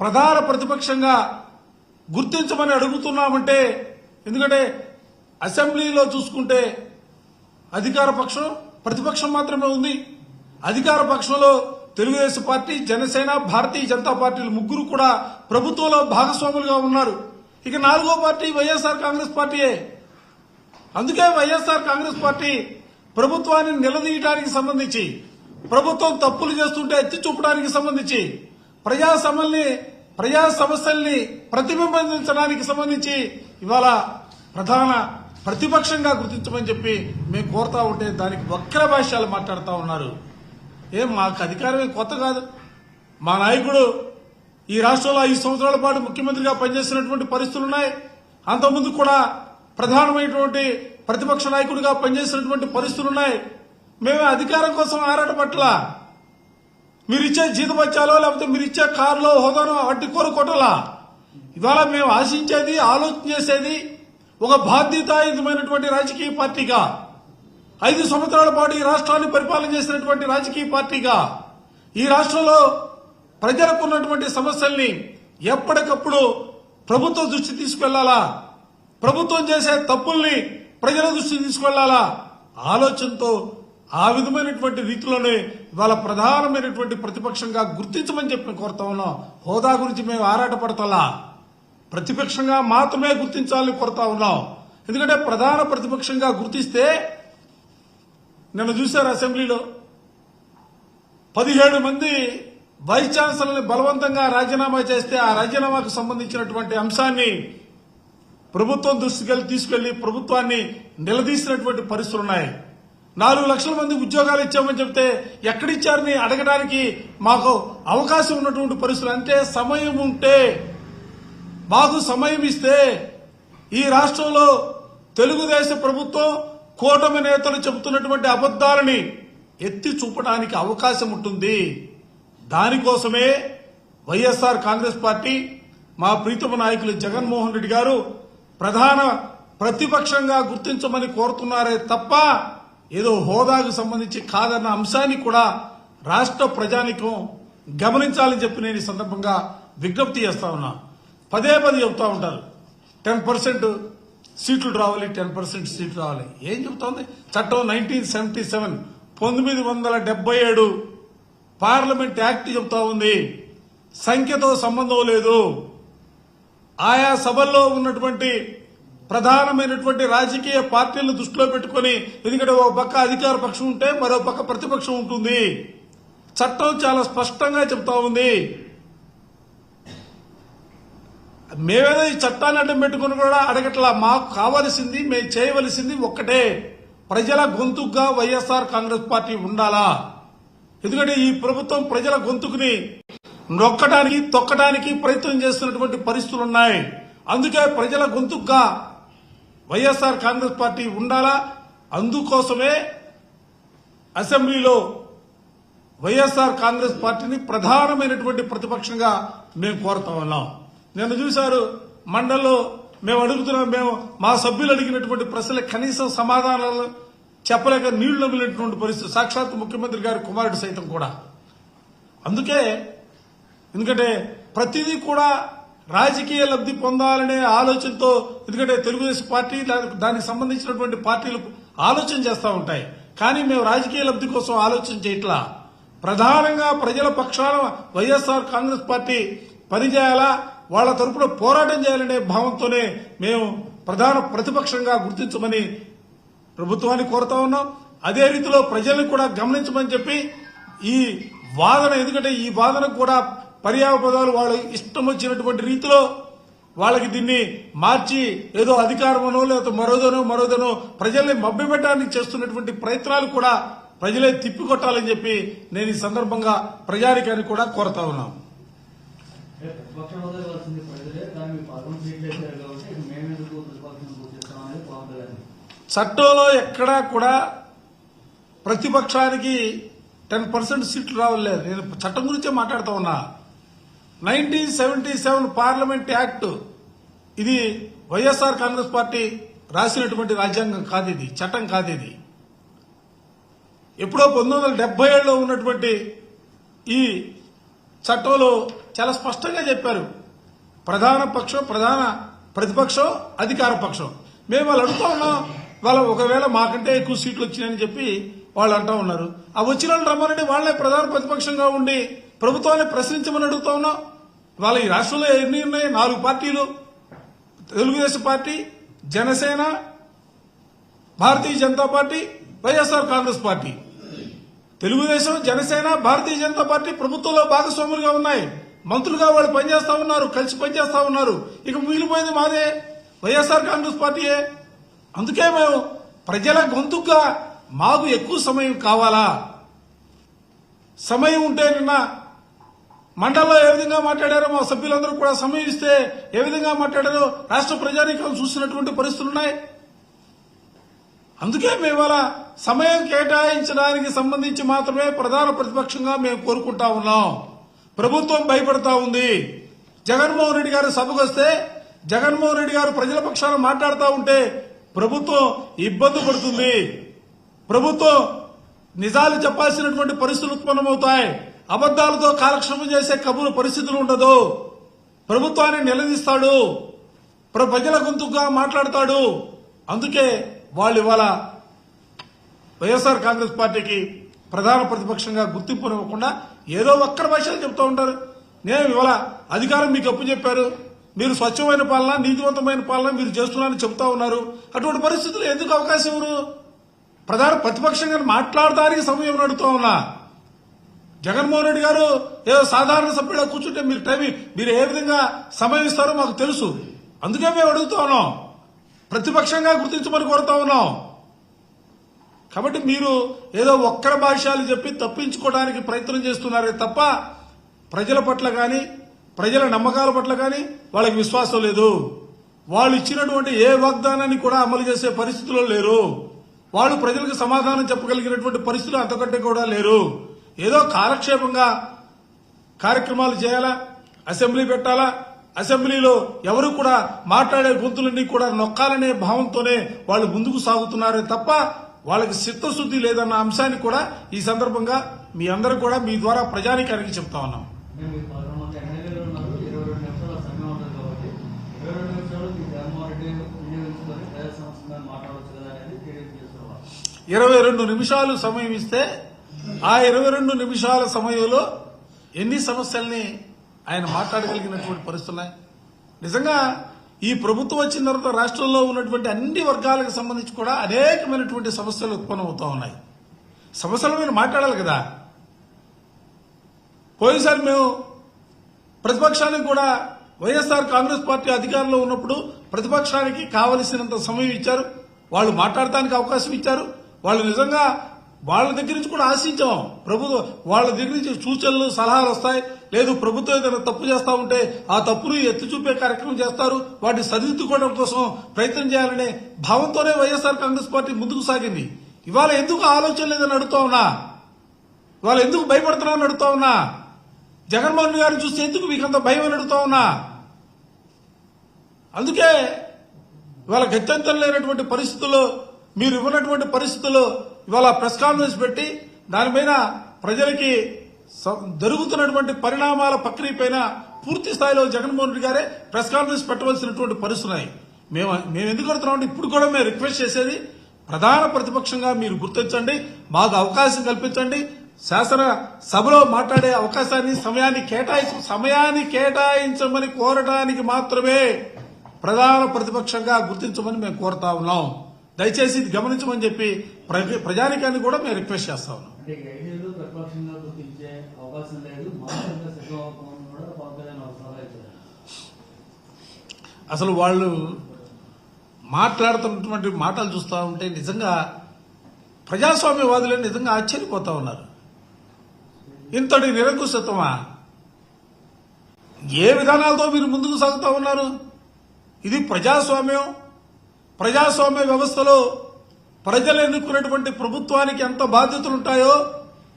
ప్రధాన ప్రతిపక్షంగా గుర్తించమని అడుగుతున్నామంటే, ఎందుకంటే అసెంబ్లీలో చూసుకుంటే అధికార పక్షం ప్రతిపక్షం మాత్రమే ఉంది. అధికార పక్షంలో తెలుగుదేశం పార్టీ, జనసేన, భారతీయ జనతా పార్టీలు ముగ్గురు కూడా ప్రభుత్వంలో భాగస్వాములుగా ఉన్నారు. ఇక నాలుగో పార్టీ వైఎస్ఆర్ కాంగ్రెస్ పార్టీయే. అందుకే వైఎస్ఆర్ కాంగ్రెస్ పార్టీ ప్రభుత్వాన్ని నిలదీయడానికి సంబంధించి, ప్రభుత్వం తప్పులు చేస్తుంటే ఎత్తి చూపడానికి సంబంధించి, ప్రజా సమస్యల్ని ప్రతిబింబించడానికి సంబంధించి ఇవాళ ప్రధాన ప్రతిపక్షంగా గుర్తించమని చెప్పి మేము కోరుతా ఉంటే దానికి వక్ర భాష్యాలు మాట్లాడుతూ ఉన్నారు. మాకు అధికారమే కొత్త కాదు. మా నాయకుడు ఈ రాష్ట్రంలో 5 సంవత్సరాల పాటు ముఖ్యమంత్రిగా పనిచేసినటువంటి పరిస్థితులు ఉన్నాయి. అంతకుముందు కూడా ప్రధానమైనటువంటి ప్రతిపక్ష నాయకుడిగా పనిచేసినటువంటి పరిస్థితులు ఉన్నాయి. మేమే అధికారం కోసం ఆరాటపట్ల మీరిచ్చే జీతబత్యాలో లేకపోతే మీరిచ్చే కారులో హోదానో అడ్డు కోరుకోవటంలా. ఇవాళ మేము ఆశించేది, ఆలోచన చేసేది ఒక బాధ్యతాయుతమైనటువంటి రాజకీయ పార్టీగా, 5 సంవత్సరాల పాటు ఈ రాష్ట్రాన్ని పరిపాలన చేసినటువంటి రాజకీయ పార్టీగా, ఈ రాష్ట్రంలో ప్రజలకు ఉన్నటువంటి సమస్యల్ని ఎప్పటికప్పుడు ప్రభుత్వం దృష్టి తీసుకెళ్లాలా, ప్రభుత్వం చేసే తప్పుల్ని ప్రజల దృష్టికి తీసుకెళ్లాలా ఆలోచనతో ఆ విధమైనటువంటి రీతిలోనే ఇవాళ ప్రధానమైనటువంటి ప్రతిపక్షంగా గుర్తించమని చెప్పి కోరుతా ఉన్నాం. హోదా గురించి మేము ఆరాటపడతలా, ప్రతిపక్షంగా మాత్రమే గుర్తించాలని కోరుతా ఉన్నాం. ఎందుకంటే ప్రధాన ప్రతిపక్షంగా గుర్తిస్తే నిన్న చూశారు అసెంబ్లీలో 17 మంది వైస్ ఛాన్సలర్ని బలవంతంగా రాజీనామా చేస్తే ఆ రాజీనామాకు సంబంధించినటువంటి అంశాన్ని ప్రభుత్వం దృష్టికి తీసుకెళ్లి ప్రభుత్వాన్ని నిలదీసినటువంటి పరిస్థితులున్నాయి. 4 లక్షల మంది ఉద్యోగాలు ఇచ్చామని చెప్తే ఎక్కడిచ్చారని అడగడానికి మాకు అవకాశం ఉన్నటువంటి పరిస్థితులు. అంటే సమయం ఉంటే, మాకు సమయం ఇస్తే ఈ రాష్ట్రంలో తెలుగుదేశం ప్రభుత్వం, కూటమి నేతలు చెబుతున్నటువంటి అబద్దాలని ఎత్తి చూపడానికి అవకాశం ఉంటుంది. దానికోసమే వైఎస్ఆర్ కాంగ్రెస్ పార్టీ, మా ప్రీతమ నాయకులు జగన్మోహన్ రెడ్డి గారు ప్రధాన ప్రతిపక్షంగా గుర్తించమని కోరుతున్నారే తప్ప ఏదో హోదాకు సంబంధించి కాదన్న అంశాన్ని కూడా రాష్ట్ర ప్రజానికం గమనించాలని చెప్పి నేను ఈ సందర్భంగా విజ్ఞప్తి చేస్తా ఉన్నా. పదే చెబుతా ఉంటారు 10% సీట్లు రావాలి, 10% సీట్లు రావాలి. ఏం చెబుతోంది చట్టం? 1977 1977 పార్లమెంట్ యాక్ట్ చెబుతా ఉంది. సంఖ్యతో సంబంధం లేదు. ఆయా సభల్లో ఉన్నటువంటి ప్రధానమైనటువంటి రాజకీయ పార్టీలను దృష్టిలో పెట్టుకుని, ఎందుకంటే ఒక పక్క అధికార పక్షం ఉంటే మరో పక్క ప్రతిపక్షం ఉంటుంది. చట్టం చాలా స్పష్టంగా చెబుతా ఉంది. మేమేదో ఈ చట్టాన్ని అడ్డం పెట్టుకుని కూడా అడగట్లా. మాకు కావలసింది, మేము చేయవలసింది ఒక్కటే, ప్రజల గొంతుగా వైఎస్ఆర్ కాంగ్రెస్ పార్టీ ఉండాలా. ఎందుకంటే ఈ ప్రభుత్వం ప్రజల గొంతుకుని నొక్కడానికి, తొక్కడానికి ప్రయత్నం చేస్తున్నటువంటి పరిస్థితులు ఉన్నాయి. అందుకే ప్రజల గొంతుగా వైఎస్ఆర్ కాంగ్రెస్ పార్టీ ఉండాలా. అందుకోసమే అసెంబ్లీలో వైఎస్ఆర్ కాంగ్రెస్ పార్టీని ప్రధానమైనటువంటి ప్రతిపక్షంగా మేము కోరుతా ఉన్నాం. నిన్న చూశారు మండలిలో మేము అడుగుతున్నాం, మా సభ్యులు అడిగినటువంటి ప్రశ్నలకు కనీసం సమాధానాలు చెప్పలేక నీళ్లు నమిలినటువంటి పరిస్థితి. సాక్షాత్ ముఖ్యమంత్రి గారి కుమారుడు సైతం కూడా. అందుకే ఎందుకంటే ప్రతిదీ కూడా రాజకీయ లబ్ధి పొందాలనే ఆలోచనతో, ఎందుకంటే తెలుగుదేశం పార్టీ దానికి సంబంధించినటువంటి పార్టీలు ఆలోచన చేస్తూ ఉంటాయి. కానీ మేము రాజకీయ లబ్ధి కోసం ఆలోచన చేయట్లా. ప్రధానంగా ప్రజల పక్షాన వైఎస్ఆర్ కాంగ్రెస్ పార్టీ పనిచేయాలా, వాళ్ల తరపున పోరాటం చేయాలనే భావంతోనే మేము ప్రధాన ప్రతిపక్షంగా గుర్తించమని ప్రభుత్వాన్ని కోరుతా ఉన్నాం. అదే రీతిలో ప్రజల్ని కూడా గమనించమని చెప్పి ఈ వాదన, ఎందుకంటే ఈ వాదనకు కూడా పర్యాయ పదాలు వాళ్ళు ఇష్టం వచ్చినటువంటి రీతిలో వాళ్ళకి దీన్ని మార్చి ఏదో అధికారమనో లేకపోతే మరోదనో ప్రజల్ని మభ్యపెట్టడానికి చేస్తున్నటువంటి ప్రయత్నాలు కూడా ప్రజలే తిప్పికొట్టాలని చెప్పి నేను ఈ సందర్భంగా ప్రజానికాన్ని కూడా కోరుతా ఉన్నాను. చట్టంలో ఎక్కడా కూడా ప్రతిపక్షానికి 10% సీట్లు రావలేదు. నేను చట్టం గురించే మాట్లాడుతూ ఉన్నా. 1977 పార్లమెంట్ యాక్ట్, ఇది వైఎస్ఆర్ కాంగ్రెస్ పార్టీ రాసినటువంటి రాజ్యాంగం కాదు, ఇది చట్టం కాదు. ఇది ఎప్పుడో 1977లో ఉన్నటువంటి ఈ చట్టంలో చాలా స్పష్టంగా చెప్పారు. ప్రధాన ప్రతిపక్షం, అధికార పక్షం. మేము వాళ్ళు అడుగుతా ఉన్నాం. వాళ్ళ ఒకవేళ మాకంటే ఎక్కువ సీట్లు వచ్చినాయని చెప్పి వాళ్ళు అంటా ఉన్నారు. ఆ వచ్చిన వాళ్ళు రమ్మనండి, వాళ్ళే ప్రధాన ప్రతిపక్షంగా ఉండి ప్రభుత్వాన్ని ప్రశ్నించమని అడుగుతా ఉన్నాం. వాళ్ళ ఈ రాష్ట్రంలో ఎన్ని ఉన్నాయి? 4 పార్టీలు: Telugu Desam party, Janasena, Bharatiya Janata party, YSR Congress party. Telugu Desam, Janasena, Bharatiya Janata party ప్రభుత్వంలో భాగస్వాములుగా ఉన్నాయి. మంత్రులుగా వాళ్ళు పనిచేస్తా ఉన్నారు, కలిసి పనిచేస్తా ఉన్నారు. ఇక మిగిలిపోయింది మాదే, వైఎస్ఆర్ కాంగ్రెస్ పార్టీయే. అందుకే మేము ప్రజల గొంతుగా మాకు ఎక్కువ సమయం కావాలా? సమయం ఉంటే నిన్న మండలంలో ఏ విధంగా మాట్లాడారో మా సభ్యులందరూ కూడా సమయం ఇస్తే ఏ విధంగా మాట్లాడారో రాష్ట్ర ప్రజానీకం చూసినటువంటి పరిస్థితులున్నాయి. అందుకే మేము ఇవాళ సమయం కేటాయించడానికి సంబంధించి మాత్రమే ప్రధాన ప్రతిపక్షంగా మేము కోరుకుంటా ఉన్నాం. ప్రభుత్వం భయపడతా ఉంది. జగన్మోహన్ రెడ్డి గారు సభకు వస్తే జగన్మోహన్ రెడ్డి గారు ప్రజల పక్షాన మాట్లాడుతూ ఉంటే ప్రభుత్వం ఇబ్బంది పడుతుంది. ప్రభుత్వం నిజాలు చెప్పాల్సినటువంటి పరిస్థితులు ఉత్పన్నమవుతాయి. అబద్దాలతో కాలక్షేపం చేసే కబురు పరిస్థితులు ఉండదు. ప్రభుత్వాన్ని నిలదీస్తాడు, ప్రజల గొంతుగా మాట్లాడతాడు. అందుకే వాళ్ళు ఇవాళ వైఎస్ఆర్ కాంగ్రెస్ పార్టీకి ప్రధాన ప్రతిపక్షంగా గుర్తింపునివ్వకుండా ఏదో ఒక్కరి భాషలు చెప్తూ ఉంటారు. నేను ఇవాళ అధికారం మీకు అప్పు చెప్పారు, మీరు స్వచ్ఛమైన పాలన, నీతివంతమైన పాలన మీరు చేస్తున్నారని చెప్తా ఉన్నారు. అటువంటి పరిస్థితులు ఎందుకు అవకాశం ఇవ్వరు? ప్రధాన ప్రతిపక్షంగా మాట్లాడడానికి సమయం అడుగుతా ఉన్నా. జగన్మోహన్ రెడ్డి గారు ఏదో సాధారణ సభ్యుడిగా కూర్చుంటే మీరు ఏ విధంగా సమయం ఇస్తారో మాకు తెలుసు. అందుకే మేము అడుగుతా ఉన్నాం, ప్రతిపక్షంగా గుర్తించమని కోరుతా ఉన్నాం. కాబట్టి మీరు ఏదో ఒక్కరి భాష్యాలు చెప్పి తప్పించుకోవడానికి ప్రయత్నం చేస్తున్నారే తప్ప ప్రజల పట్ల కానీ ప్రజల నమ్మకాల పట్ల కానీ వాళ్ళకి విశ్వాసం లేదు. వాళ్ళు ఇచ్చినటువంటి ఏ వాగ్దానాన్ని కూడా అమలు చేసే పరిస్థితుల్లో లేరు. వాళ్ళు ప్రజలకు సమాధానం చెప్పగలిగినటువంటి పరిస్థితులు అంతకంటే కూడా లేరు. ఏదో కాలక్షేపంగా కార్యక్రమాలు చేయాలా, అసెంబ్లీ పెట్టాలా, అసెంబ్లీలో ఎవరు కూడా మాట్లాడే గొంతులన్నీ కూడా నొక్కాలనే భావంతోనే వాళ్ళు ముందుకు సాగుతున్నారే తప్ప వాళ్ళకి చిత్తశుద్ధి లేదన్న అంశాన్ని కూడా ఈ సందర్భంగా మీ అందరూ కూడా మీ ద్వారా ప్రజానీకానికి చెప్తా ఉన్నాం. 22 నిమిషాలు సమయం ఇస్తే ఆ 22 నిమిషాల సమయంలో ఎన్ని సమస్యల్ని ఆయన మాట్లాడగలిగినటువంటి పరిస్థితున్నాయి. నిజంగా ఈ ప్రభుత్వం వచ్చిన తర్వాత రాష్ట్రంలో ఉన్నటువంటి అన్ని వర్గాలకు సంబంధించి కూడా అనేకమైనటువంటి సమస్యలు ఉత్పన్నమవుతా ఉన్నాయి. సమస్యల మీద మాట్లాడాలి కదా. పోయినసారి మేము ప్రతిపక్షానికి కూడా వైఎస్ఆర్ కాంగ్రెస్ పార్టీ అధికారంలో ఉన్నప్పుడు ప్రతిపక్షానికి కావలసినంత సమయం ఇచ్చారు. వాళ్ళు మాట్లాడటానికి అవకాశం ఇచ్చారు. వాళ్ళు నిజంగా వాళ్ళ దగ్గర నుంచి కూడా ఆశించాం. ప్రభుత్వం వాళ్ళ దగ్గర నుంచి సూచనలు, సలహాలు వస్తాయి. లేదు, ప్రభుత్వం ఏదైనా తప్పు చేస్తా ఉంటే ఆ తప్పును ఎత్తి చూపే కార్యక్రమం చేస్తారు. వాటిని సరిదిద్దుకోవడం కోసం ప్రయత్నం చేయాలనే భావంతోనే వైఎస్ఆర్ కాంగ్రెస్ పార్టీ ముందుకు సాగింది. ఇవాళ ఎందుకు ఆలోచన లేదని అడుగుతా ఉన్నా. ఇవాళ ఎందుకు భయపడుతున్నారని అడుగుతా ఉన్నా. జగన్మోహన్ గారిని చూస్తే ఎందుకు మీకు అంత భయం అని అడుగుతా ఉన్నా. అందుకే ఇవాళ గత్యంతరం లేనటువంటి పరిస్థితుల్లో, మీరు ఇవ్వనటువంటి పరిస్థితుల్లో ఇవాళ ప్రెస్ కాన్ఫరెన్స్ పెట్టి దానిపైన ప్రజలకి జరుగుతున్నటువంటి పరిణామాల ప్రక్రియ పైన పూర్తి స్థాయిలో జగన్మోహన్ రెడ్డి గారే ప్రెస్ కాన్ఫరెన్స్ పెట్టవలసినటువంటి పరిస్థితున్నాయి. మేము ఎందుకు అడుగుతున్నామంటే ఇప్పుడు కూడా మేము రిక్వెస్ట్ చేసేది, ప్రధాన ప్రతిపక్షంగా మీరు గుర్తించండి, మాకు అవకాశం కల్పించండి. శాసన సభలో మాట్లాడే అవకాశాన్ని, సమయాన్ని కేటాయించమని కోరడానికి మాత్రమే ప్రధాన ప్రతిపక్షంగా గుర్తించమని మేము కోరుతా ఉన్నాం. దయచేసి ఇది గమనించమని చెప్పి ప్రజానికాన్ని కూడా మేము రిక్వెస్ట్ చేస్తా ఉన్నాం. అసలు వాళ్ళు మాట్లాడుతున్నటువంటి మాటలు చూస్తూ ఉంటే నిజంగా ప్రజాస్వామ్యవాదులే నిజంగా ఆశ్చర్యపోతా ఉన్నారు. ఇంతటి నిరంకుశత్వమా? ఏ విధానాలతో మీరు ముందుకు సాగుతా ఉన్నారు? ఇది ప్రజాస్వామ్యం. ప్రజాస్వామ్య వ్యవస్థలో ప్రజలు ఎన్నుకున్నటువంటి ప్రభుత్వానికి ఎంత బాధ్యతలుంటాయో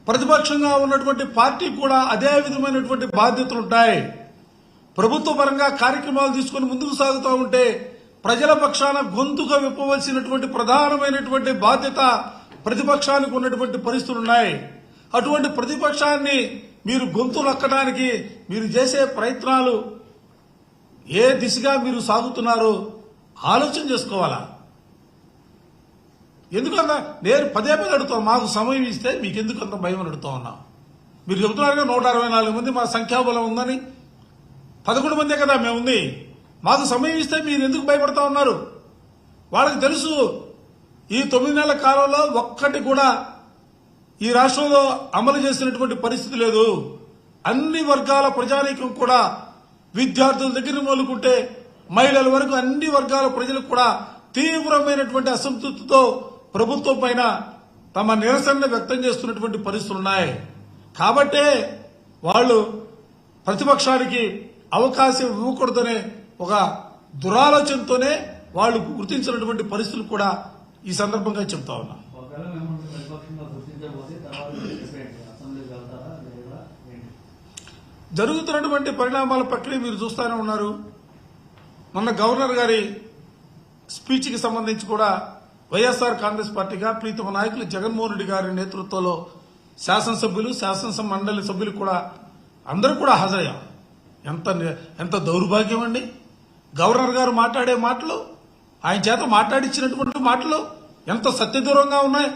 ప్రతిపక్షంగా ఉన్నటువంటి పార్టీ కూడా అదే విధమైనటువంటి బాధ్యతలుంటాయి. ప్రభుత్వ పరంగా కార్యక్రమాలు తీసుకుని ముందుకు సాగుతూ ఉంటే ప్రజల పక్షాన గొంతుగా విప్పవలసినటువంటి ప్రధానమైనటువంటి బాధ్యత ప్రతిపక్షానికి ఉన్నటువంటి పరిస్థితులున్నాయి. అటువంటి ప్రతిపక్షాన్ని మీరు గొంతు నొక్కడానికి మీరు చేసే ప్రయత్నాలు ఏ దిశగా మీరు సాగుతున్నారో ఆలోచన చేసుకోవాలా. ఎందుకంత నేను పదే పదే అడుగుతాను, మాకు సమయం ఇస్తే మీకు ఎందుకు అంత భయం అని అడుగుతా ఉన్నా. మీరు చెబుతున్నారు 164 మంది మా సంఖ్యాబలం ఉందని. 11 మందే కదా మేము ఉంది. మాకు సమయం ఇస్తే మీరు ఎందుకు భయపడతా ఉన్నారు? వాళ్ళకి తెలుసు ఈ 9 నెలల కాలంలో ఒక్కటి కూడా ఈ రాష్ట్రంలో అమలు చేసినటువంటి పరిస్థితి లేదు. అన్ని వర్గాల ప్రజానీకం కూడా, విద్యార్థుల దగ్గర మొదలుకుంటే మహిళల వరకు అన్ని వర్గాల ప్రజలకు కూడా తీవ్రమైనటువంటి అసంతృప్తితో ప్రభుత్వం పైన తమ నిరసన వ్యక్తం చేస్తున్నటువంటి పరిస్థితులు ఉన్నాయి. కాబట్టే వాళ్ళు ప్రతిపక్షానికి అవకాశం ఇవ్వకూడదనే ఒక దురాలోచనతోనే వాళ్ళు గుర్తించినటువంటి పరిస్థితులు కూడా ఈ సందర్భంగా చెప్తా ఉన్నా. జరుగుతున్నటువంటి పరిణామాల ప్రక్రియ మీరు చూస్తూనే ఉన్నారు. మొన్న గవర్నర్ గారి స్పీచ్ కి సంబంధించి కూడా వైఎస్ఆర్ కాంగ్రెస్ పార్టీగా ప్రీతమ నాయకులు జగన్మోహన్ రెడ్డి గారి నేతృత్వంలో శాసనసభ్యులు, శాసనసభ మండలి సభ్యులు కూడా అందరూ కూడా హాజరయ్యారు. ఎంత దౌర్భాగ్యం అండి. గవర్నర్ గారు మాట్లాడే మాటలు, ఆయన చేత మాట్లాడించినటువంటి మాటలు ఎంత సత్యదూరంగా ఉన్నాయి.